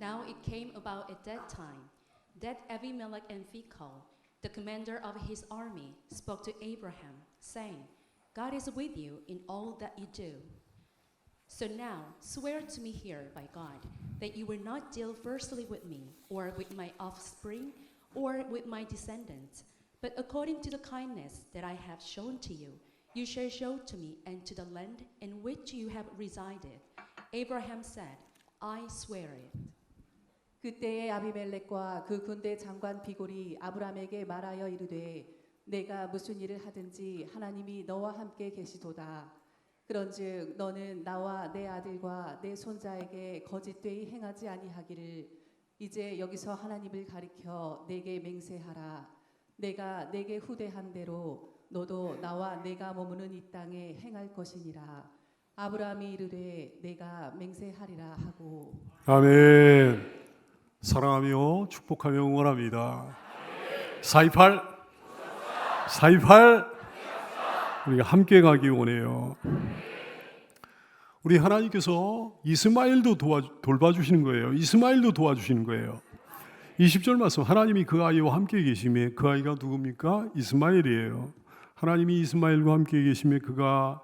Now it came about at that time that Abimelech and Phicol, the commander of his army, spoke to Abraham, saying, God is with you in all that you do. So now swear to me here by God that you will not deal firstly with me, or with my offspring, or with my descendants, but according to the kindness that I have shown to you, you shall show to me and to the land in which you have resided. Abraham said, I swear it. 그때에 아비멜렉과 그 군대 장관 비골이 아브람에게 말하여 이르되 내가 무슨 일을 하든지 하나님이 너와 함께 계시도다. 그런즉 너는 나와 내 아들과 내 손자에게 거짓되이 행하지 아니하기를 이제 여기서 하나님을 가리켜 내게 맹세하라. 내가 내게 후대한 대로 너도 나와 내가 머무는 이 땅에 행할 것이니라. 아브라함이 이르되 내가 맹세하리라 하고. 아멘. 사랑하며 축복하며 응원합니다. 428 우리가 함께 가기 원해요. 우리 하나님께서 이스마엘도 돌봐주시는 거예요. 이스마엘도 도와주시는 거예요. 20절 말씀, 하나님이 그 아이와 함께 계시며, 그 아이가 누굽니까? 이스마엘이에요. 하나님이 이스마엘과 함께 계시며 그가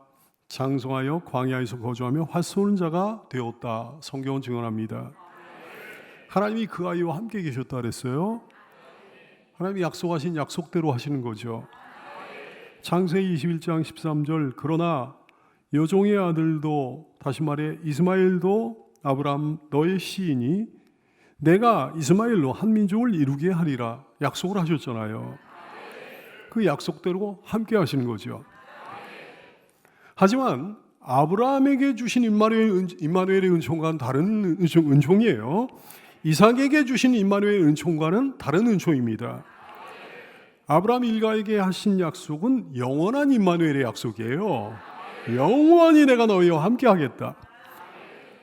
장성하여 광야에서 거주하며 활 쏘는 자가 되었다. 성경은 증언합니다. 하나님이 그 아이와 함께 계셨다 그랬어요. 하나님이 약속하신 약속대로 하시는 거죠. 창세기 21장 13절, 그러나 여종의 아들도, 다시 말해 이스마엘도 아브람 너의 씨이니 내가 이스마엘로 한 민족을 이루게 하리라 약속을 하셨잖아요. 그 약속대로 함께 하시는 거죠. 하지만 아브라함에게 주신 임마누엘의 은총과는 다른 은총이에요. 이삭에게 주신 임마누엘의 은총과는 다른 은총입니다. 아브라함 일가에게 하신 약속은 영원한 임마누엘의 약속이에요. 영원히 내가 너희와 함께 하겠다.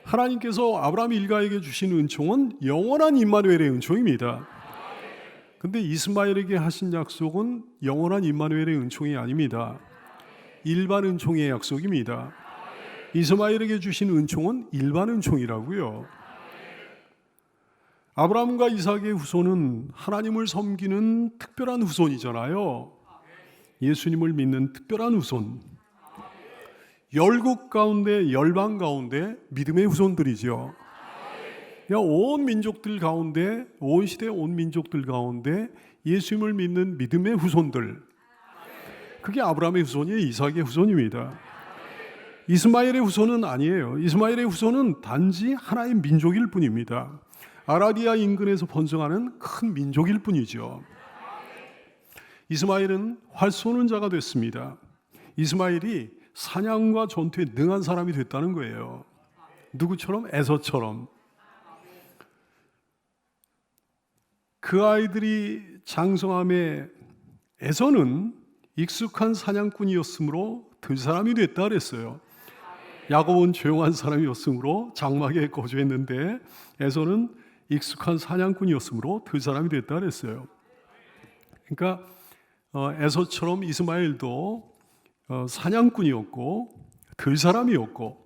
하나님께서 아브라함 일가에게 주신 은총은 영원한 임마누엘의 은총입니다. 근데 이스마엘에게 하신 약속은 영원한 임마누엘의 은총이 아닙니다. 일반 은총의 약속입니다. 이스마엘에게 주신 은총은 일반 은총이라고요. 아브라함과 이삭의 후손은 하나님을 섬기는 특별한 후손이잖아요. 예수님을 믿는 특별한 후손. 열국 가운데, 열방 가운데 믿음의 후손들이죠. 온 민족들 가운데, 온 시대 온 민족들 가운데 예수님을 믿는 믿음의 후손들. 그게 아브라함의 후손이에요. 이삭의 후손입니다. 이스마엘의 후손은 아니에요. 이스마엘의 후손은 단지 하나의 민족일 뿐입니다. 아라비아 인근에서 번성하는 큰 민족일 뿐이죠. 이스마엘은 활 쏘는 자가 됐습니다. 이스마엘이 사냥과 전투에 능한 사람이 됐다는 거예요. 누구처럼? 에서처럼. 그 아이들이 장성함에 에서는 익숙한 사냥꾼이었으므로 들사람이 됐다 그랬어요. 야곱은 조용한 사람이었으므로 장막에 거주했는데 에서는 익숙한 사냥꾼이었으므로 들사람이 됐다 그랬어요. 그러니까 에서처럼 이스마엘도 사냥꾼이었고 들사람이었고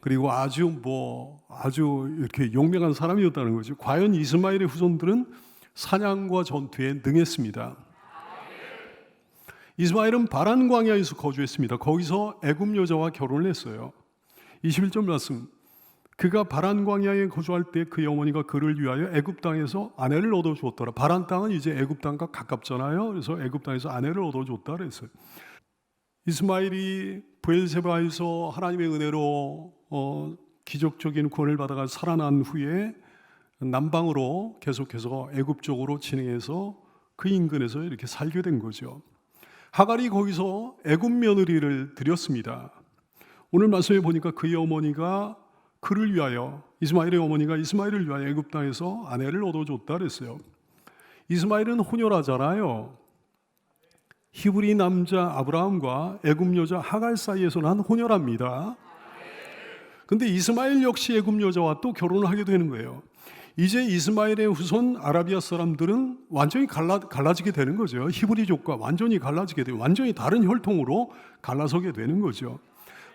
그리고 아주 이렇게 용맹한 사람이었다는 거죠. 과연 이스마엘의 후손들은 사냥과 전투에 능했습니다. 이스마엘은 바란 광야에서 거주했습니다. 거기서 애굽 여자와 결혼을 했어요. 21절 말씀, 그가 바란 광야에 거주할 때 그의 어머니가 그를 위하여 애굽 땅에서 아내를 얻어주었더라. 바란 땅은 이제 애굽 땅과 가깝잖아요. 그래서 애굽 땅에서 아내를 얻어줬다 그랬어요. 이스마엘이 브엘세바에서 하나님의 은혜로 기적적인 구원을 받아가 살아난 후에 남방으로 계속해서 애굽 쪽으로 진행해서 그 인근에서 이렇게 살게 된 거죠. 하갈이 거기서 애굽 며느리를 들였습니다. 오늘 말씀에 보니까 그의 어머니가 그를 위하여, 이스마엘의 어머니가 이스마엘을 위하여 애굽 땅에서 아내를 얻어줬다 그랬어요. 이스마엘은 혼혈하잖아요. 히브리 남자 아브라함과 애굽 여자 하갈 사이에서 난 혼혈합니다. 근데 이스마엘 역시 애굽 여자와 또 결혼을 하게 되는 거예요. 이제 이스마엘의 후손 아라비아 사람들은 완전히 갈라지게 되는 거죠. 히브리족과 완전히 갈라지게 돼요. 완전히 다른 혈통으로 갈라서게 되는 거죠.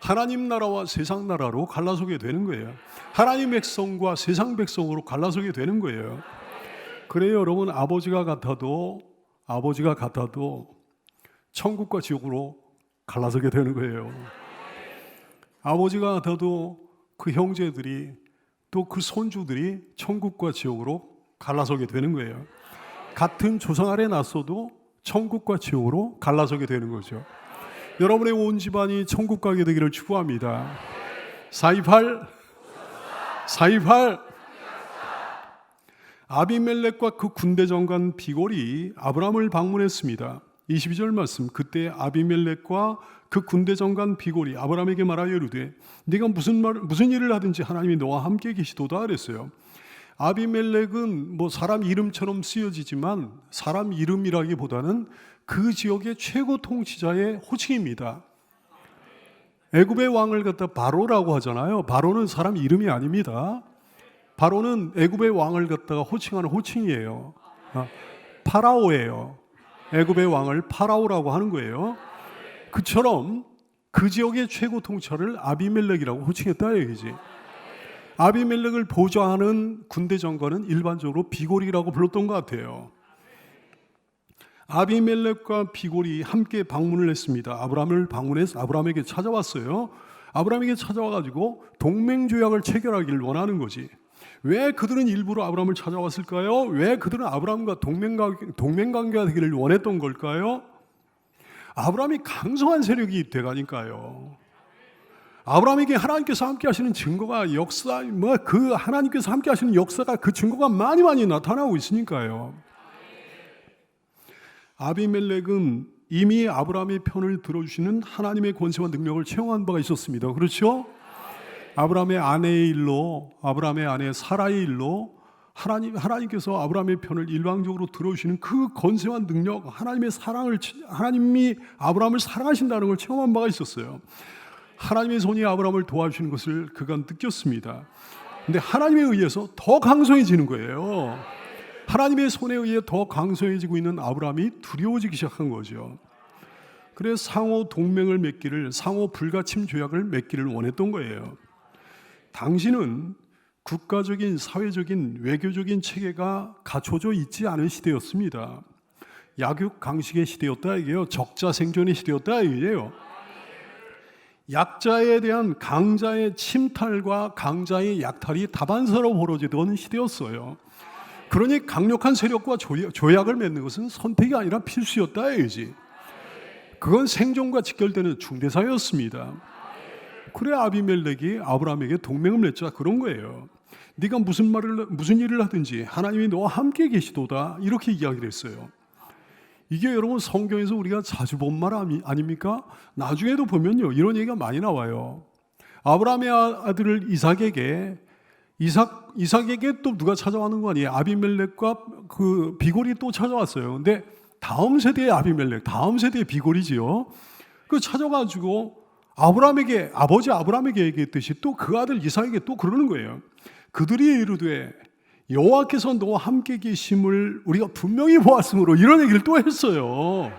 하나님 나라와 세상 나라로 갈라서게 되는 거예요. 하나님 백성과 세상 백성으로 갈라서게 되는 거예요. 그래요, 여러분. 아버지가 같아도 천국과 지옥으로 갈라서게 되는 거예요. 아버지가 같아도 그 형제들이 또 그 손주들이 천국과 지옥으로 갈라서게 되는 거예요. 같은 조상 아래 났어도 천국과 지옥으로 갈라서게 되는 거죠. 여러분의 온 집안이 천국 가게 되기를 축복합니다. 428 아비멜렉과 그 군대 장관 비골이 아브라함을 방문했습니다. 22절 말씀. 그때 아비멜렉과 그 군대 장관 비골이 아브라함에게 말하여 이르되 네가 무슨 일을 하든지 하나님이 너와 함께 계시도다 그랬어요. 아비멜렉은 뭐 사람 이름처럼 쓰여지지만 사람 이름이라기보다는 그 지역의 최고 통치자의 호칭입니다. 애굽의 왕을 갖다 바로라고 하잖아요. 바로는 사람 이름이 아닙니다. 바로는 애굽의 왕을 갖다가 호칭하는 호칭이에요. 파라오예요. 애굽의 왕을 파라오라고 하는 거예요. 그처럼 그 지역의 최고 통치자를 아비멜렉이라고 호칭했다 얘기지. 아비멜렉을 보좌하는 군대 장관은 일반적으로 비골이라고 불렀던 것 같아요. 아비멜렉과 비골이 함께 방문을 했습니다. 아브라함을 방문해서 아브라함에게 찾아왔어요. 아브라함에게 찾아와가지고 동맹조약을 체결하기를 원하는 거지. 왜 그들은 일부러 아브라함을 찾아왔을까요? 왜 그들은 아브라함과 동맹관계가 되기를 원했던 걸까요? 아브라함이 강성한 세력이 돼가니까요. 아브라함에게 하나님께서 함께 하시는 증거가 그 하나님께서 함께 하시는 역사가 그 증거가 많이 나타나고 있으니까요. 아비멜렉은 이미 아브라함의 편을 들어주시는 하나님의 권세와 능력을 체험한 바가 있었습니다. 그렇죠? 아브라함의 아내의 일로, 아브라함의 아내 사라의 일로 하나님께서 아브라함의 편을 일방적으로 들어주시는 그 권세와 능력, 하나님이 아브라함을 사랑하신다는 걸 체험한 바가 있었어요. 하나님의 손이 아브라함을 도와주시는 것을 그가 느꼈습니다. 근데 하나님에 의해서 더 강성해지는 거예요. 하나님의 손에 의해 더 강성해지고 있는 아브라함이 두려워지기 시작한 거죠. 그래서 상호 동맹을 맺기를, 상호 불가침 조약을 맺기를 원했던 거예요. 당시는 국가적인, 사회적인, 외교적인 체계가 갖춰져 있지 않은 시대였습니다. 약육강식의 시대였다 이게요. 적자생존의 시대였다 이게요. 약자에 대한 강자의 침탈과 강자의 약탈이 다반사로 벌어지던 시대였어요. 그러니 강력한 세력과 조약을 맺는 것은 선택이 아니라 필수였다 이거지. 그건 생존과 직결되는 중대사였습니다. 그래 아비멜렉이 아브라함에게 동맹을 맺자 그런 거예요. 네가 무슨 일을 하든지 하나님이 너와 함께 계시도다 이렇게 이야기를 했어요. 이게 여러분 성경에서 우리가 자주 본 말 아닙니까? 나중에도 보면요 이런 얘기가 많이 나와요. 아브라함의 아들을 이삭에게 또 누가 찾아왔는 거 아니에요? 아비멜렉과 그 비골이 또 찾아왔어요. 근데 다음 세대의 아비멜렉, 다음 세대의 비골이지요. 그 찾아가지고 아버지 아브라함에게 얘기했듯이 또 그 아들 이삭에게 또 그러는 거예요. 그들이 이르되 여호와께서 너와 함께 계심을 우리가 분명히 보았으므로 이런 얘기를 또 했어요.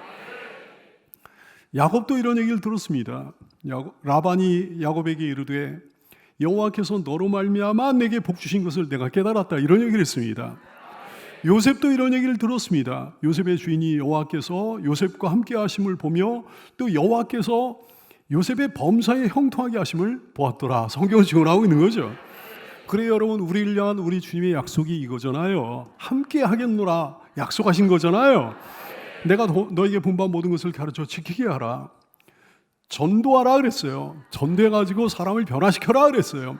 야곱도 이런 얘기를 들었습니다. 라반이 야곱에게 이르되 여호와께서 너로 말미암아 내게 복 주신 것을 내가 깨달았다 이런 얘기를 했습니다. 요셉도 이런 얘기를 들었습니다. 요셉의 주인이 여호와께서 요셉과 함께 하심을 보며 또 여호와께서 요셉의 범사에 형통하게 하심을 보았더라. 성경은 증언하고 있는 거죠. 그래 여러분 우리를 향한 우리 주님의 약속이 이거잖아요. 함께 하겠노라 약속하신 거잖아요. 내가 너에게 분반 모든 것을 가르쳐 지키게 하라. 전도하라 그랬어요. 전도해가지고 사람을 변화시켜라 그랬어요.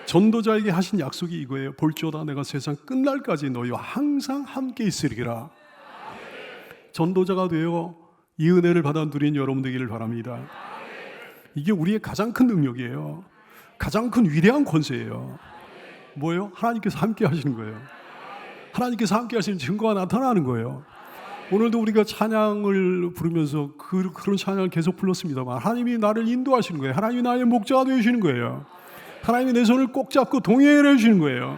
전도자에게 하신 약속이 이거예요. 볼지어다 내가 세상 끝날까지 너희와 항상 함께 있으리라. 전도자가 되어 이 은혜를 받아 누린 여러분 되기를 바랍니다. 이게 우리의 가장 큰 능력이에요. 가장 큰 위대한 권세예요. 뭐예요? 하나님께서 함께 하시는 거예요. 하나님께서 함께 하시는 증거가 나타나는 거예요. 오늘도 우리가 찬양을 부르면서 그런 찬양을 계속 불렀습니다만 하나님이 나를 인도하시는 거예요. 하나님이 나의 목자가 되시는 거예요. 하나님이 내 손을 꼭 잡고 동행을 해주시는 거예요.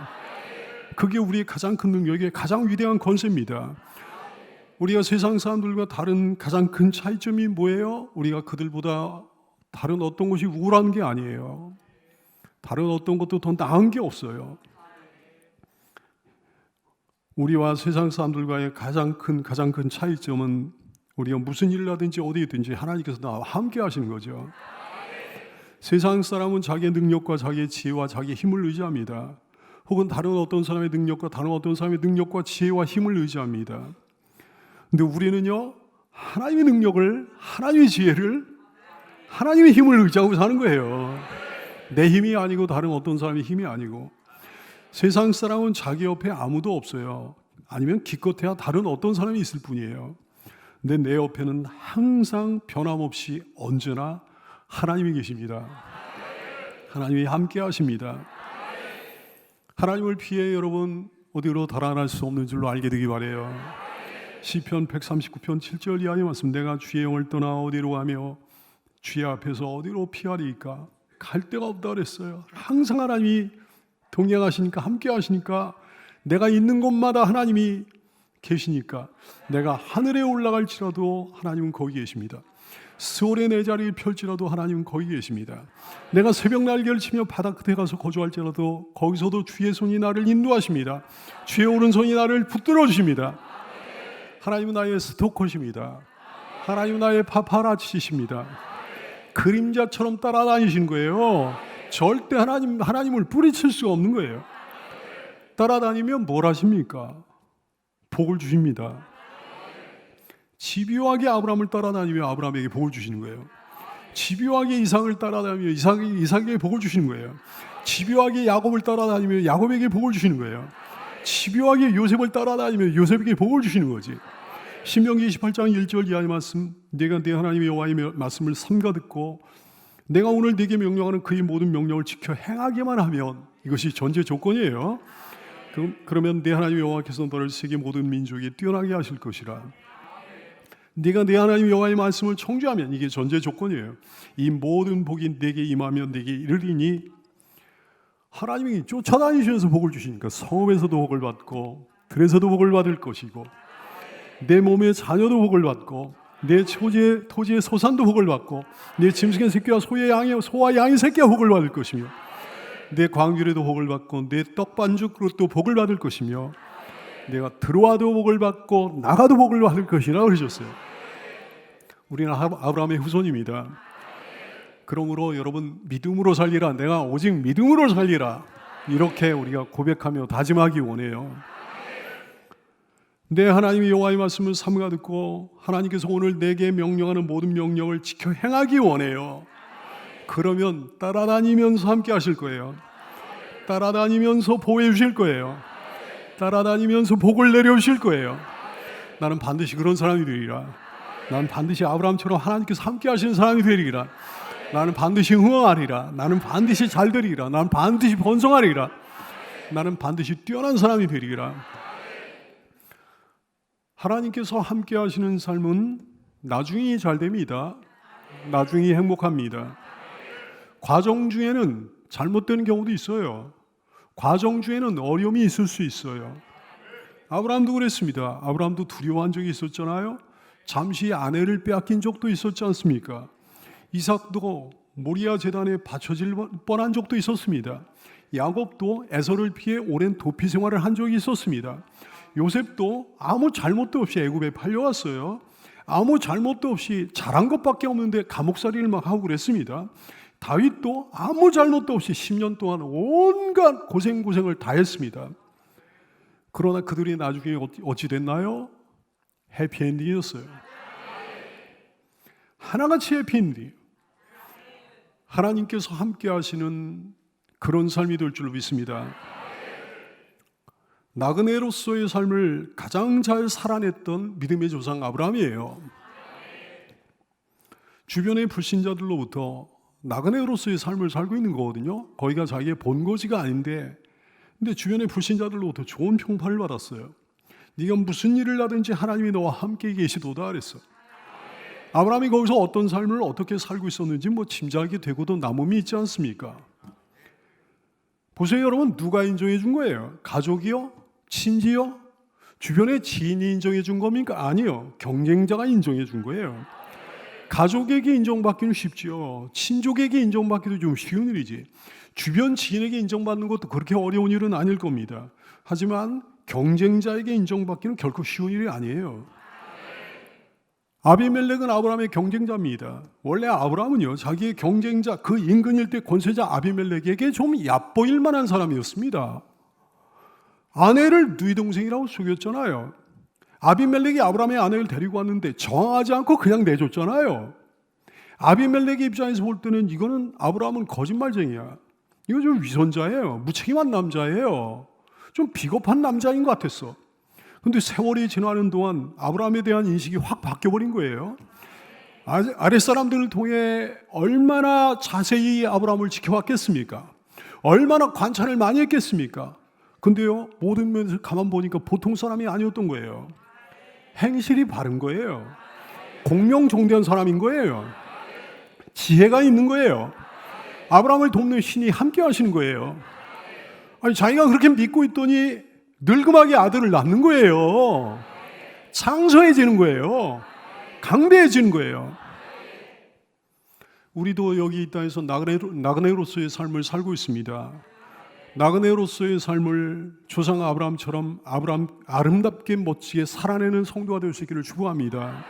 그게 우리의 가장 큰 능력의 가장 위대한 권세입니다. 우리가 세상 사람들과 다른 가장 큰 차이점이 뭐예요? 우리가 그들보다 다른 어떤 것이 우울한 게 아니에요. 다른 어떤 것도 더 나은 게 없어요. 우리와 세상 사람들과의 가장 큰 차이점은 우리가 무슨 일을 하든지 어디든지 하나님께서 나와 함께 하시는 거죠. 세상 사람은 자기의 능력과 자기의 지혜와 자기의 힘을 의지합니다. 혹은 다른 어떤 사람의 능력과 다른 어떤 사람의 능력과 지혜와 힘을 의지합니다. 근데 우리는요, 하나님의 능력을, 하나님의 지혜를, 하나님의 힘을 의지하고 사는 거예요. 내 힘이 아니고 다른 어떤 사람의 힘이 아니고. 세상 사람은 자기 옆에 아무도 없어요. 아니면 기껏해야 다른 어떤 사람이 있을 뿐이에요. 근데 내 옆에는 항상 변함없이 언제나 하나님이 계십니다. 하나님이 함께 하십니다. 하나님을 피해 여러분 어디로 달아날 수 없는 줄로 알게 되기 바라요. 시편 139편 7절 이하의 말씀, 내가 주의 영을 떠나 어디로 가며 주의 앞에서 어디로 피하리이까? 갈 데가 없다 그랬어요. 항상 하나님이 동행하시니까, 함께 하시니까, 내가 있는 곳마다 하나님이 계시니까, 내가 하늘에 올라갈지라도 하나님은 거기 계십니다. 스올에 내 자리를 펼지라도 하나님은 거기 계십니다. 내가 새벽 날개를 치며 바다 끝에 가서 거주할지라도 거기서도 주의 손이 나를 인도하십니다. 주의 오른손이 나를 붙들어 주십니다. 하나님은 나의 스토커십니다. 하나님은 나의 파파라치십니다. 그림자처럼 따라다니신 거예요. 절대 하나님을 뿌리칠 수가 없는 거예요. 따라다니면 뭘 하십니까? 복을 주십니다. 집요하게 아브라함을 따라다니며 아브라함에게 복을 주시는 거예요. 집요하게 이삭을 따라다니며 이삭에게 복을 주시는 거예요. 집요하게 야곱을 따라다니며 야곱에게 복을 주시는 거예요. 집요하게 요셉을 따라다니며 요셉에게 복을 주시는 거지. 신명기 28장 1절 이하의 말씀, 내가 내 하나님의 여호와의 말씀을 삼가 듣고 내가 오늘 네게 명령하는 그의 모든 명령을 지켜 행하기만 하면, 이것이 전제 조건이에요. 그러면 내 하나님 여호와께서 너를 세계 모든 민족에 뛰어나게 하실 것이라. 네가 내 하나님 여호와의 말씀을 청주하면, 이게 전제 조건이에요. 이 모든 복이 네게 임하면 네게 이르리니, 하나님이 쫓아다니시면서 복을 주시니까 성읍에서도 복을 받고 들에서도 복을 받을 것이고, 내 몸의 자녀도 복을 받고, 내 토지의 소산도 복을 받고, 내 짐승의 새끼와 소와 양의 새끼가 복을 받을 것이며, 내 광주에도 복을 받고 내 떡반죽 그릇도 복을 받을 것이며, 내가 들어와도 복을 받고 나가도 복을 받을 것이라 그러셨어요. 우리는 아브라함의 후손입니다. 그러므로 여러분, 믿음으로 살리라. 내가 오직 믿음으로 살리라. 이렇게 우리가 고백하며 다짐하기 원해요. 내 하나님의 여호와의 말씀을 삼가 듣고 하나님께서 오늘 내게 명령하는 모든 명령을 지켜 행하기 원해요. 그러면 따라다니면서 함께 하실 거예요. 따라다니면서 보호해 주실 거예요. 따라다니면서 복을 내려주실 거예요. 나는 반드시 그런 사람이 되리라. 나는 반드시 아브라함처럼 하나님께서 함께 하시는 사람이 되리라. 나는 반드시 흥왕하리라. 나는 반드시 잘 되리라. 나는 반드시 번성하리라. 나는 반드시 뛰어난 사람이 되리라. 하나님께서 함께 하시는 삶은 나중이 잘 됩니다. 나중이 행복합니다. 과정 중에는 잘못되는 경우도 있어요. 과정 중에는 어려움이 있을 수 있어요. 아브라함도 그랬습니다. 아브라함도 두려워한 적이 있었잖아요. 잠시 아내를 빼앗긴 적도 있었지 않습니까? 이삭도 모리아 제단에 바쳐질 뻔한 적도 있었습니다. 야곱도 에서를 피해 오랜 도피 생활을 한 적이 있었습니다. 요셉도 아무 잘못도 없이 애굽에 팔려왔어요. 아무 잘못도 없이 잘한 것밖에 없는데 감옥살이를 막 하고 그랬습니다. 다윗도 아무 잘못도 없이 10년 동안 온갖 고생을 다 했습니다. 그러나 그들이 나중에 어찌 됐나요? 해피엔딩이었어요. 하나같이 해피엔딩. 하나님께서 함께 하시는 그런 삶이 될 줄 믿습니다. 나그네로서의 삶을 가장 잘 살아냈던 믿음의 조상 아브라함이에요. 주변의 불신자들로부터 나그네로서의 삶을 살고 있는 거거든요. 거기가 자기의 본거지가 아닌데, 근데 주변의 불신자들로부터 좋은 평판을 받았어요. 네가 무슨 일을 하든지 하나님이 너와 함께 계시도다 그랬어. 아브라함이 거기서 어떤 삶을 어떻게 살고 있었는지 짐작이 되고도 남음이 있지 않습니까? 보세요 여러분, 누가 인정해 준 거예요? 가족이요? 친지요? 주변의 지인이 인정해 준 겁니까? 아니요. 경쟁자가 인정해 준 거예요. 가족에게 인정받기는 쉽죠. 친족에게 인정받기도 좀 쉬운 일이지. 주변 지인에게 인정받는 것도 그렇게 어려운 일은 아닐 겁니다. 하지만 경쟁자에게 인정받기는 결코 쉬운 일이 아니에요. 아비멜렉은 아브라함의 경쟁자입니다. 원래 아브라함은요, 자기의 경쟁자, 그 인근 일대 권세자 아비멜렉에게 좀 얕보일 만한 사람이었습니다. 아내를 누이 동생이라고 속였잖아요. 아비멜렉이 아브라함의 아내를 데리고 왔는데 정하지 않고 그냥 내줬잖아요. 아비멜렉의 입장에서 볼 때는 이거는 아브라함은 거짓말쟁이야. 이거 좀 위선자예요. 무책임한 남자예요. 좀 비겁한 남자인 것 같았어. 근데 세월이 지나는 동안 아브라함에 대한 인식이 확 바뀌어버린 거예요. 아랫사람들을 통해 얼마나 자세히 아브라함을 지켜왔겠습니까? 얼마나 관찰을 많이 했겠습니까? 근데요, 모든 면에서 가만 보니까 보통 사람이 아니었던 거예요. 행실이 바른 거예요. 공명종대한 사람인 거예요. 지혜가 있는 거예요. 아브라함을 돕는 신이 함께 하시는 거예요. 아니, 자기가 그렇게 믿고 있더니 늙음하게 아들을 낳는 거예요. 장성해지는 거예요. 강대해지는 거예요. 우리도 여기 이 땅에서 나그네로서의 삶을 살고 있습니다. 나그네로서의 삶을 조상 아브라함처럼 아름답게 멋지게 살아내는 성도가 될 수 있기를 축복합니다.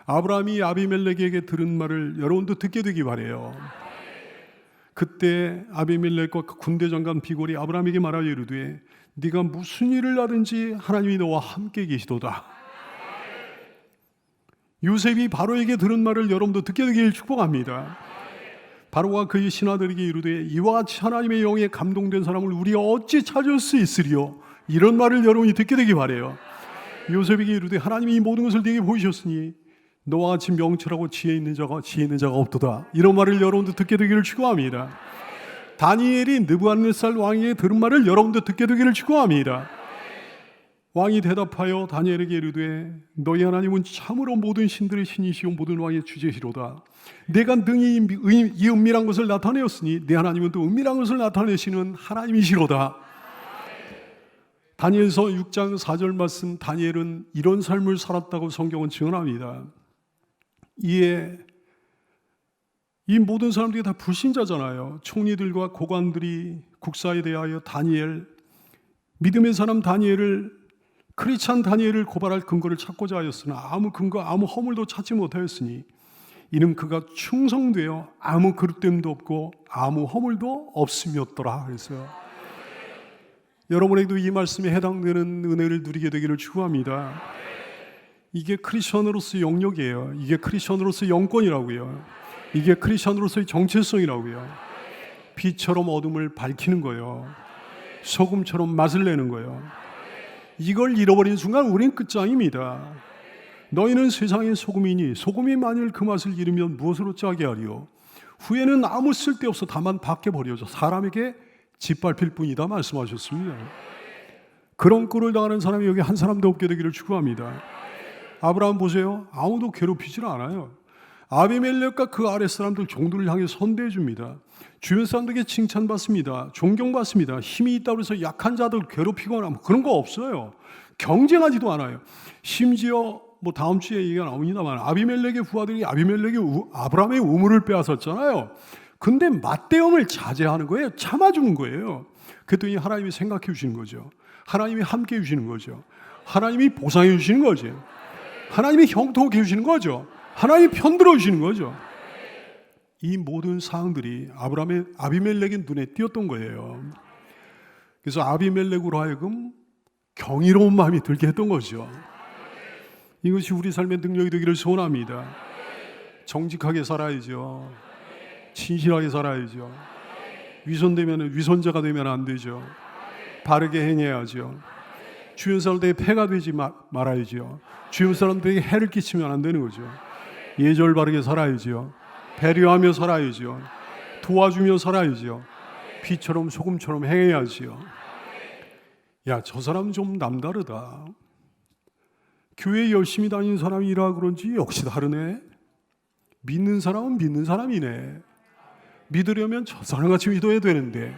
아브라함이 아비멜렉에게 들은 말을 여러분도 듣게 되기 바래요. 그때 아비멜렉과 그 군대 장관 비골이 아브라함에게 말하여 이르되 네가 무슨 일을 하든지 하나님이 너와 함께 계시도다. 요셉이 바로에게 들은 말을 여러분도 듣게 되길 축복합니다. 바로가 그의 신하들에게 이르되 이와 같이 하나님의 영에 감동된 사람을 우리가 어찌 찾을 수 있으리요? 이런 말을 여러분이 듣게 되기 바래요. 요셉에게 이르되 하나님이 이 모든 것을 네게 보이셨으니 너와 같이 명철하고 지혜 있는 자가 없도다. 이런 말을 여러분도 듣게 되기를 축복합니다. 다니엘이 느부갓네살 왕에게 들은 말을 여러분도 듣게 되기를 축복합니다. 왕이 대답하여 다니엘에게 이르되 너희 하나님은 참으로 모든 신들의 신이시오 모든 왕의 주제시로다. 내가 능히 이 은밀한 것을 나타내었으니 내 하나님은 또 은밀한 것을 나타내시는 하나님이시로다. 다니엘서 6장 4절 말씀, 다니엘은 이런 삶을 살았다고 성경은 증언합니다. 이에 이 모든 사람들이 다 불신자잖아요. 총리들과 고관들이 국사에 대하여 다니엘, 믿음의 사람 다니엘을, 크리스찬 다니엘을 고발할 근거를 찾고자 하였으나 아무 근거, 아무 허물도 찾지 못하였으니 이는 그가 충성되어 아무 그릇됨도 없고 아무 허물도 없음이었더라. 그래서 여러분에게도 이 말씀에 해당되는 은혜를 누리게 되기를 축복합니다. 이게 크리스천으로서의 영역이에요. 이게 크리스천으로서의 영권이라고요. 이게 크리스천으로서의 정체성이라고요. 빛처럼 어둠을 밝히는 거예요. 소금처럼 맛을 내는 거예요. 이걸 잃어버린 순간 우린 끝장입니다. 너희는 세상의 소금이니 소금이 만일 그 맛을 잃으면 무엇으로 짜게 하리요? 후에는 아무 쓸데없어 다만 밖에 버려져 사람에게 짓밟힐 뿐이다 말씀하셨습니다. 그런 꼴을 당하는 사람이 여기 한 사람도 없게 되기를 축복합니다. 아브라함 보세요. 아무도 괴롭히질 않아요. 아비멜렉과 그 아랫 사람들 종들을 향해 선대해 줍니다. 주변 사람들에게 칭찬받습니다. 존경받습니다. 힘이 있다고 해서 약한 자들 괴롭히거나 그런 거 없어요. 경쟁하지도 않아요. 심지어 다음 주에 얘기가 나옵니다만 아비멜렉의 부하들이 아브라함의 우물을 빼앗았잖아요. 근데 맞대응을 자제하는 거예요. 참아주는 거예요. 그랬더니 하나님이 생각해 주시는 거죠. 하나님이 함께 해주시는 거죠. 하나님이 보상해 주시는 거죠. 하나님이 형통하게 해주시는 거죠. 하나님이 편들어 주시는 거죠. 이 모든 사항들이 아비멜렉의 눈에 띄었던 거예요. 그래서 아비멜렉으로 하여금 경이로운 마음이 들게 했던 거죠. 이것이 우리 삶의 능력이 되기를 소원합니다. 정직하게 살아야죠. 진실하게 살아야죠. 위선자가 되면 안 되죠. 바르게 행해야죠. 주변 사람들에게 폐가 되지 말아야죠. 주변 사람들에게 해를 끼치면 안 되는 거죠. 예절 바르게 살아야죠. 배려하며 살아야죠. 도와주며 살아야죠. 빛처럼 소금처럼 행해야죠. 야, 저 사람 좀 남다르다. 교회 열심히 다니는 사람이라 그런지 역시 다르네. 믿는 사람은 믿는 사람이네. 믿으려면 저 사람같이 믿어야 되는데.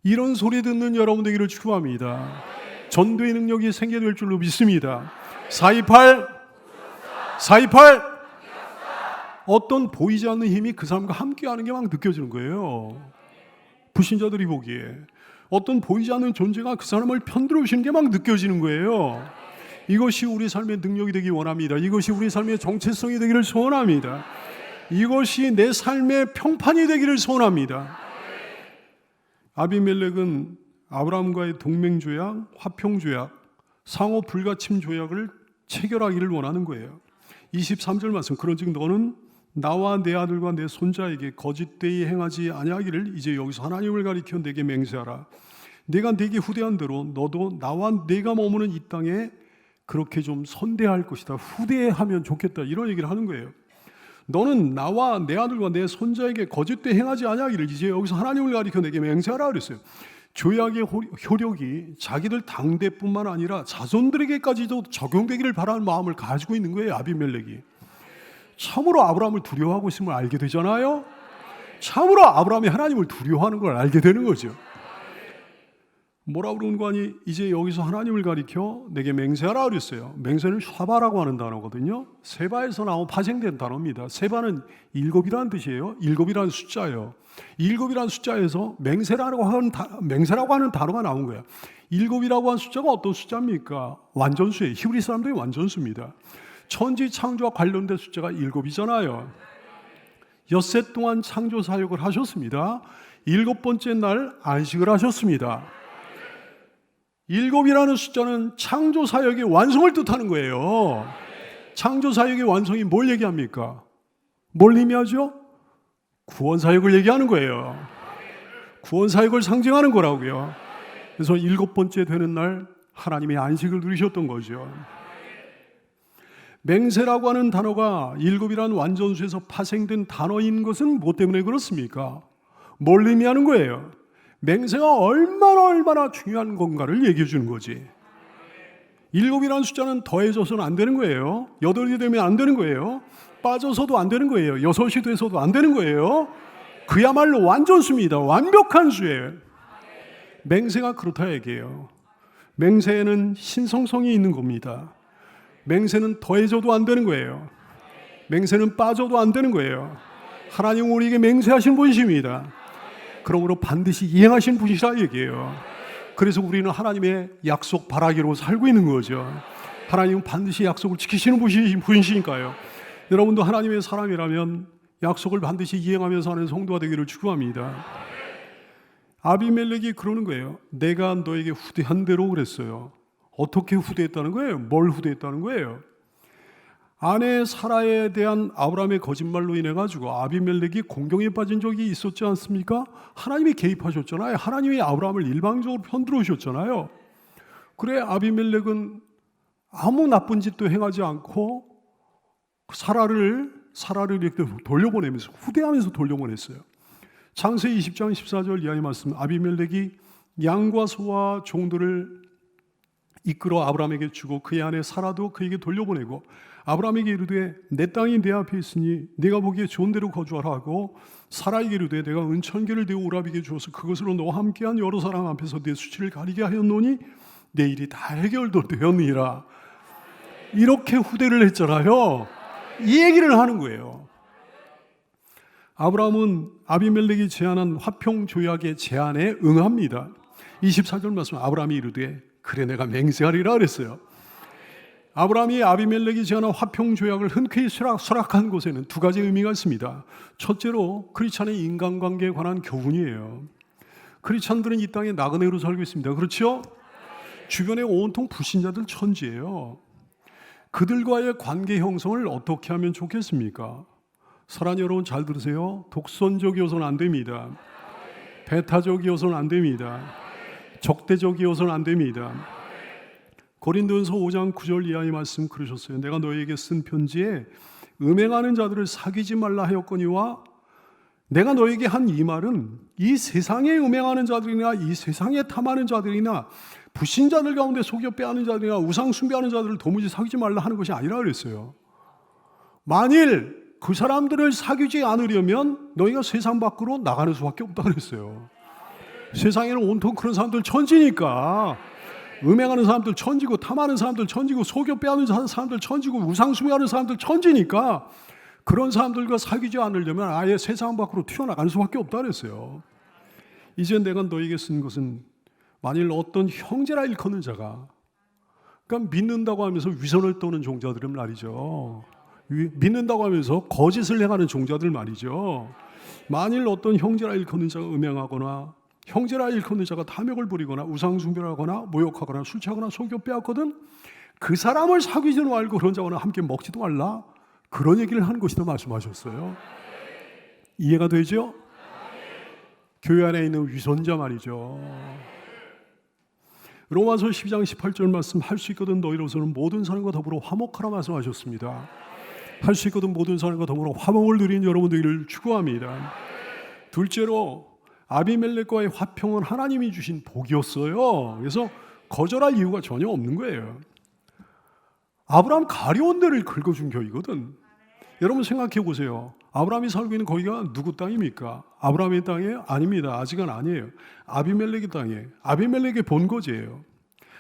이런 소리 듣는 여러분 되기를 축복합니다. 전도의 능력이 생겨날 줄로 믿습니다. 428 428 어떤 보이지 않는 힘이 그 사람과 함께하는 게 막 느껴지는 거예요. 불신자들이 보기에 어떤 보이지 않는 존재가 그 사람을 편들어주시는 게 막 느껴지는 거예요. 이것이 우리 삶의 능력이 되기 원합니다. 이것이 우리 삶의 정체성이 되기를 소원합니다. 이것이 내 삶의 평판이 되기를 소원합니다. 아비멜렉은 아브라함과의 동맹조약, 화평조약, 상호 불가침 조약을 체결하기를 원하는 거예요. 23절 말씀, 그런즉 너는 나와 내 아들과 내 손자에게 거짓되이 행하지 아니하기를 이제 여기서 하나님을 가리켜 내게 맹세하라. 내가 내게 후대한 대로 너도 나와 내가 머무는 이 땅에 그렇게 좀 선대할 것이다. 후대하면 좋겠다. 이런 얘기를 하는 거예요. 너는 나와 내 아들과 내 손자에게 거짓되이 행하지 아니하기를 이제 여기서 하나님을 가리켜 내게 맹세하라 그랬어요. 조약의 효력이 자기들 당대뿐만 아니라 자손들에게까지도 적용되기를 바라는 마음을 가지고 있는 거예요. 아비멜렉이. 참으로 아브라함을 두려워하고 있음을 알게 되잖아요. 참으로 아브라함이 하나님을 두려워하는 걸 알게 되는 거죠. 뭐라 그러는 거 아니? 이제 여기서 하나님을 가리켜 내게 맹세하라 그랬어요. 맹세는 샤바라고 하는 단어거든요. 세바에서 나온 파생된 단어입니다. 세바는 일곱이라는 뜻이에요. 일곱이라는 숫자예요. 일곱이라는 숫자에서 맹세라고 하는 단어가 나온 거예요. 일곱이라고 하는 숫자가 어떤 숫자입니까? 완전수예요. 히브리 사람들이 완전수입니다. 천지 창조와 관련된 숫자가 일곱이잖아요. 엿새 동안 창조 사역을 하셨습니다. 일곱 번째 날 안식을 하셨습니다. 일곱이라는 숫자는 창조 사역의 완성을 뜻하는 거예요. 창조 사역의 완성이 뭘 얘기합니까? 뭘 의미하죠? 구원 사역을 얘기하는 거예요. 구원 사역을 상징하는 거라고요. 그래서 일곱 번째 되는 날 하나님의 안식을 누리셨던 거죠. 맹세라고 하는 단어가 일곱이라는 완전수에서 파생된 단어인 것은 뭐 때문에 그렇습니까? 뭘 의미하는 거예요? 맹세가 얼마나 중요한 건가를 얘기해 주는 거지. 일곱이라는 숫자는 더해져서는 안 되는 거예요. 여덟이 되면 안 되는 거예요. 빠져서도 안 되는 거예요. 여섯이 돼서도 안 되는 거예요. 그야말로 완전수입니다. 완벽한 수예요. 맹세가 그렇다 얘기해요. 맹세에는 신성성이 있는 겁니다. 맹세는 더해져도 안 되는 거예요. 맹세는 빠져도 안 되는 거예요. 하나님은 우리에게 맹세하신 분이십니다. 그러므로 반드시 이행하신 분이시라 얘기해요. 그래서 우리는 하나님의 약속 바라기로 살고 있는 거죠. 하나님은 반드시 약속을 지키시는 분이시니까요. 여러분도 하나님의 사람이라면 약속을 반드시 이행하면서 하는 성도가 되기를 축원합니다. 아비멜렉이 그러는 거예요. 내가 너에게 후대한 대로 그랬어요. 어떻게 후대했다는 거예요? 뭘 후대했다는 거예요? 아내 사라에 대한 아브라함의 거짓말로 인해 가지고 아비멜렉이 공경에 빠진 적이 있었지 않습니까? 하나님이 개입하셨잖아요. 하나님이 아브라함을 일방적으로 편들어 주셨잖아요. 그래 아비멜렉은 아무 나쁜 짓도 행하지 않고 사라를 이렇게 돌려보내면서 후대하면서 돌려보냈어요. 창세기 20장 14절 이하의 말씀, 아비멜렉이 양과 소와 종들을 이끌어 아브라함에게 주고 그의 아내 사라도 그에게 돌려보내고 아브라함에게 이르되 내 땅이 내 앞에 있으니 네가 보기에 좋은 데로 거주하라 하고 사라에게 이르되 내가 은천계를 내 오라비에게 주어서 그것으로 너와 함께한 여러 사람 앞에서 내 수치를 가리게 하였노니 내 일이 다 해결도 되었느니라. 이렇게 후대를 했잖아요. 이 얘기를 하는 거예요. 아브라함은 아비멜렉이 제안한 화평조약의 제안에 응합니다. 24절 말씀, 아브라함이 이르되 그래 내가 맹세하리라 그랬어요. 아브라함이 아비멜렉이 제안한 화평조약을 흔쾌히 수락한 곳에는 두 가지 의미가 있습니다. 첫째로 크리스찬의 인간관계에 관한 교훈이에요. 크리스찬들은 이 땅에 나그네로 살고 있습니다. 그렇죠? 주변에 온통 불신자들 천지예요. 그들과의 관계 형성을 어떻게 하면 좋겠습니까? 사랑하는 여러분 잘 들으세요. 독선적이어서는 안 됩니다. 배타적이어서는 안 됩니다. 적대적이어서는 안 됩니다. 고린도전서 5장 9절 이하의 말씀 그러셨어요. 내가 너에게 쓴 편지에 음행하는 자들을 사귀지 말라 하였거니와 내가 너에게 한 이 말은 이 세상에 음행하는 자들이나 이 세상에 탐하는 자들이나 불신자들 가운데 속여 빼앗는 자들이나 우상 숭배하는 자들을 도무지 사귀지 말라 하는 것이 아니라 그랬어요. 만일 그 사람들을 사귀지 않으려면 너희가 세상 밖으로 나가는 수밖에 없다 그랬어요. 세상에는 온통 그런 사람들 천지니까 음행하는 사람들 천지고, 탐하는 사람들 천지고, 속여 빼앗는 사람들 천지고, 우상숭배하는 사람들 천지니까 그런 사람들과 사귀지 않으려면 아예 세상 밖으로 튀어나갈 수밖에 없다 그랬어요. 이제 내가 너에게 쓴 것은 만일 어떤 형제라 일컫는 자가, 그러니까 믿는다고 하면서 위선을 떠는 종자들은 말이죠. 믿는다고 하면서 거짓을 행하는 종자들 말이죠. 만일 어떤 형제라 일컫는 자가 음행하거나 형제라 일컫는 자가 탐욕을 부리거나 우상숭배를 하거나 모욕하거나 술 취하거나 속여 빼앗거든 그 사람을 사귀지도 말고 그런 자와는 함께 먹지도 말라. 그런 얘기를 하는 것이다 말씀하셨어요. 이해가 되죠? 교회 안에 있는 위선자 말이죠. 로마서 12장 18절 말씀, 할 수 있거든 너희로서는 모든 사람과 더불어 화목하라 말씀하셨습니다. 할 수 있거든 모든 사람과 더불어 화목을 누린 여러분들을 축원합니다. 둘째로 아비멜렉과의 화평은 하나님이 주신 복이었어요. 그래서 거절할 이유가 전혀 없는 거예요. 아브라함 가려운 데를 긁어준 격이거든. 여러분 생각해 보세요. 아브라함이 살고 있는 거기가 누구 땅입니까? 아브라함의 땅이 아닙니다. 아직은 아니에요. 아비멜렉의 땅이에요. 아비멜렉의 본거지예요.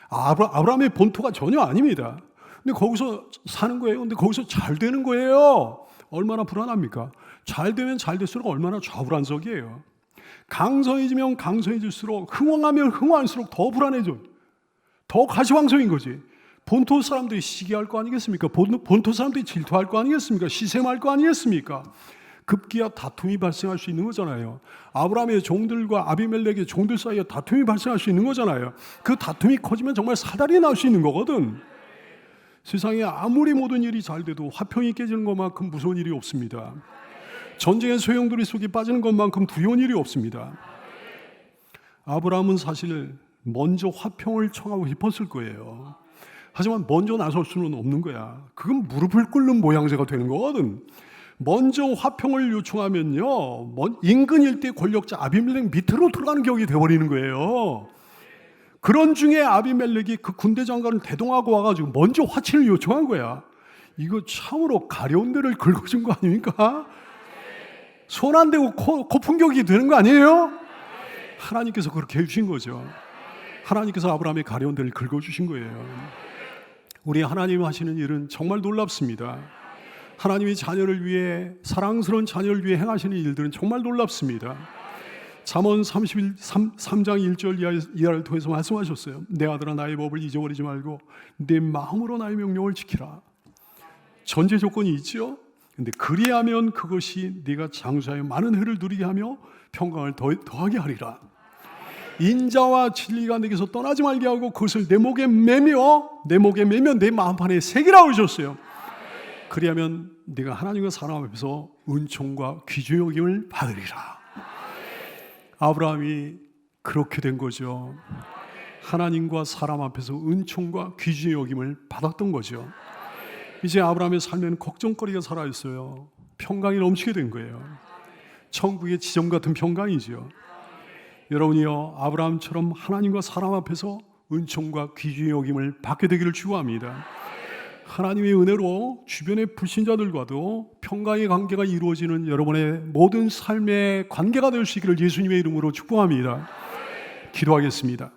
아브라함의 본토가 전혀 아닙니다. 근데 거기서 사는 거예요. 근데 거기서 잘 되는 거예요. 얼마나 불안합니까? 잘 되면 잘 될수록 얼마나 좌불안석이에요. 강성해지면 강성해질수록, 흥왕하면 흥왕할수록 더 불안해져. 더 가시방석인 거지. 본토 사람들이 시기할 거 아니겠습니까? 본토 사람들이 질투할 거 아니겠습니까? 시샘할 거 아니겠습니까? 급기야 다툼이 발생할 수 있는 거잖아요. 아브라함의 종들과 아비멜렉의 종들 사이에 다툼이 발생할 수 있는 거잖아요. 그 다툼이 커지면 정말 사달이 날 수 있는 거거든. 세상에 아무리 모든 일이 잘 돼도 화평이 깨지는 것만큼 무서운 일이 없습니다. 전쟁의 소용돌이 속에 빠지는 것만큼 두려운 일이 없습니다. 아브라함은 사실 먼저 화평을 청하고 싶었을 거예요. 하지만 먼저 나설 수는 없는 거야. 그건 무릎을 꿇는 모양새가 되는 거거든. 먼저 화평을 요청하면요, 인근 일대 권력자 아비멜렉 밑으로 들어가는 격이 되어버리는 거예요. 그런 중에 아비멜렉이 그 군대 장관을 대동하고 와가지고 먼저 화친을 요청한 거야. 이거 참으로 가려운 데를 긁어준 거 아닙니까? 손 안 대고 코풍격이 되는 거 아니에요? 하나님께서 그렇게 해주신 거죠. 하나님께서 아브라함의 가려운 데를 긁어주신 거예요. 우리 하나님 하시는 일은 정말 놀랍습니다. 하나님이 자녀를 위해, 사랑스러운 자녀를 위해 행하시는 일들은 정말 놀랍습니다. 잠언 3장 1절 이하를 통해서 말씀하셨어요. 내 아들아 나의 법을 잊어버리지 말고 내 마음으로 나의 명령을 지키라. 전제 조건이 있죠. 근데 그리하면 그것이 네가 장수하여 많은 해를 누리게 하며 평강을 더하게 하리라. 인자와 진리가 내게서 떠나지 말게 하고 그것을 내 목에 매며 내 마음판에 새기라 하셨어요. 그리하면 네가 하나님과 사람 앞에서 은총과 귀중히 여김을 받으리라. 아브라함이 그렇게 된 거죠. 하나님과 사람 앞에서 은총과 귀중히 여김을 받았던 거죠. 이제 아브라함의 삶에는 걱정거리가 살아있어요. 평강이 넘치게 된 거예요. 천국의 지점 같은 평강이죠. 여러분이요, 아브라함처럼 하나님과 사람 앞에서 은총과 귀중히 여김을 받게 되기를 축원합니다. 하나님의 은혜로 주변의 불신자들과도 평강의 관계가 이루어지는 여러분의 모든 삶의 관계가 될 수 있기를 예수님의 이름으로 축복합니다. 기도하겠습니다.